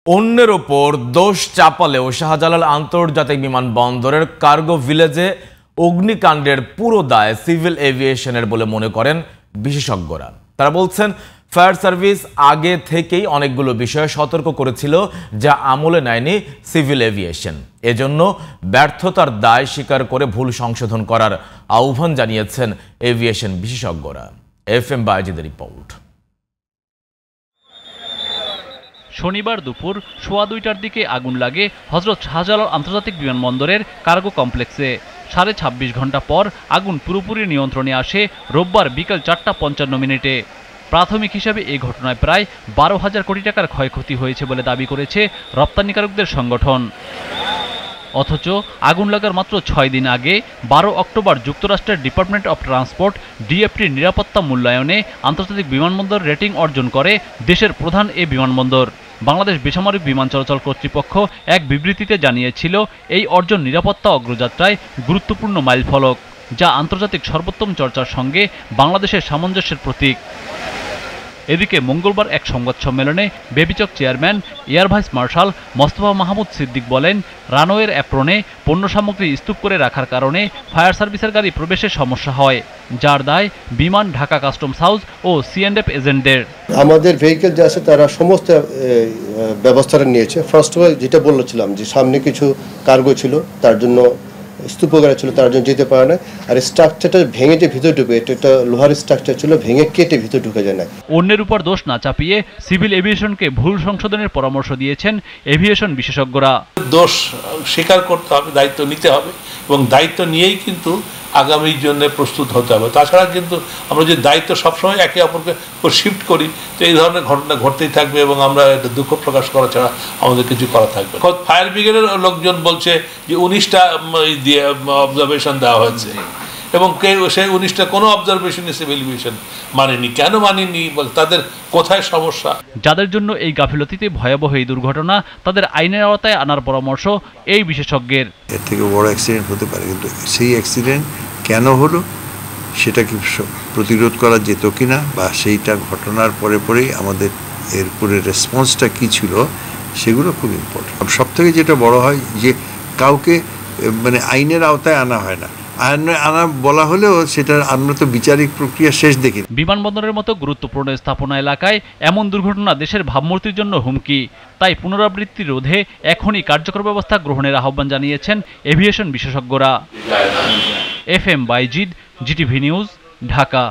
অন্যের ওপর দোষ চাপালেও শাহজালাল আন্তর্জাতিক বিমানবন্দরের কার্গো ভিলেজে অগ্নিকাণ্ডের পুরো দায় সিভিল এভিয়েশনের বলে মনে করেন বিশেষজ্ঞরা। তারা বলছেন ফায়ার সার্ভিস আগে থেকেই অনেকগুলো বিষয়ে সতর্ক করেছিল যা আমলে নেয়নি সিভিল এভিয়েশন। এজন্য ব্যর্থতার দায় স্বীকার করে ভুল সংশোধন করার আহ্বান জানিয়েছেন এভিয়েশন বিশেষজ্ঞরা। FM বায়েজিদের রিপোর্ট। শনিবার দুপুর 2:15টার দিকে আগুন লাগে হযরত শাহজালাল আন্তর্জাতিক বিমানবন্দরের কার্গো কমপ্লেক্সে। 26.5 ঘন্টা পর আগুন পুরোপুরি নিয়ন্ত্রণে আসে রোববার বিকেল 4:55 প্রাথমিক হিসাবে এই ঘটনায় প্রায় 12,000 কোটি টাকার ক্ষয়ক্ষতি হয়েছে বলে দাবি করেছে রপ্তানিকারকদের সংগঠন। অথচ আগুন লাগার মাত্র 6 দিন আগে 12 অক্টোবর যুক্তরাষ্ট্রের ডিপার্টমেন্ট অব ট্রান্সপোর্ট ডিএফটির নিরাপত্তা মূল্যায়নে আন্তর্জাতিক বিমানবন্দর রেটিং অর্জন করে দেশের প্রধান এ বিমানবন্দর। বাংলাদেশ বেসামরিক বিমান চলাচল কর্তৃপক্ষ এক বিবৃতিতে জানিয়েছিল এই অর্জন নিরাপত্তা অগ্রযাত্রায় গুরুত্বপূর্ণ মাইলফলক, যা আন্তর্জাতিক সর্বোত্তম চর্চার সঙ্গে বাংলাদেশের সামঞ্জস্যের প্রতীক। এদিকে মঙ্গলবার এক সংবাদ সম্মেলনে বেবিচক chairman air vice marshal Mostafa Mahmud Siddique বলেন, রানওয়ের অ্যাপ্রনে পণ্য সামগ্রী স্তূপ করে রাখার কারণে ফায়ার সার্ভিসের গাড়ি প্রবেশে সমস্যা হয়, যার দায় বিমান, ঢাকা কাস্টমস হাউস ও C&F এজেন্টদের। আমাদের ভেহিকেল যে আছে তারা সমস্ত ব্যবস্থাটা নিয়েছে। ফার্স্ট অফ অল যেটা বলেছিলাম যে সামনে কিছু কার্গো ছিল, তার জন্য স্তূপগাড়ি ছিল, তার জন্য যেতে পারে না। আর স্ট্রাকচারটা ভেঙে যে ভিতরে ঢুকে, এটা লোহার স্ট্রাকচার ছিল, ভেঙে কেটে ভিতরে ঢুকে যায় না। অন্যের উপর দোষ না চাপিয়ে সিভিল এভিয়েশনকে ভুল সংশোধনের পরামর্শ দিয়েছেন এভিয়েশন বিশেষজ্ঞরা। দোষ স্বীকার করতে হবে, দায়িত্ব নিতে হবে এবং দায়িত্ব নিয়েই কিন্তু আগামীর জন্য প্রস্তুত হতে হবে। তাছাড়া কিন্তু আমরা যে দায়িত্ব সবসময় একে অপরকে শিফট করি, তো এই ধরনের ঘটনা ঘটতেই থাকবে এবং আমরা এটা দুঃখ প্রকাশ করা ছাড়া আমাদের কিছু করা থাকবে। ফায়ার ব্রিগেডের লোকজন বলছে যে 19টা দিয়ে অবজারভেশন দেওয়া হয়েছে এবং সেই 19টা কোনো অবজারভেশনই সিভিল এভিয়েশন মানেনি। কেন মানেনি? তাদের কোথায় সমস্যা? যাদের জন্য এই গাফিলতিতে ভয়াবহ এই দুর্ঘটনা, তাদের আইনের আওতায় আনার পরামর্শ এই বিশেষজ্ঞের। এর থেকে বড় অ্যাক্সিডেন্ট হতে পারে, কিন্তু সেই অ্যাক্সিডেন্ট কেন হলো সেটা কি প্রতিরোধ করা যেত কিনা, বা সেইটা ঘটনার পরে পরেই আমাদের এর উপরে রেসপন্সটা কী ছিল, সেগুলো খুব ইম্পর্টেন্ট। সব থেকে যেটা বড় হয় যে কাউকে আইনের আওতায় আনা হয় না, আনা বলা হলেও সেটার আইনত বিচারিক প্রক্রিয়া শেষ দেখি। বিমানবন্দরের মতো গুরুত্বপূর্ণ স্থাপনা এলাকায় এমন দুর্ঘটনা দেশের ভাবমূর্তির জন্য হুমকি। তাই পুনরাবৃত্তি রোধে এখনই কার্যকর ব্যবস্থা গ্রহণের আহ্বান জানিয়েছেন এভিয়েশন বিশেষজ্ঞরা। FM Bayezid, GTV news, Dhaka.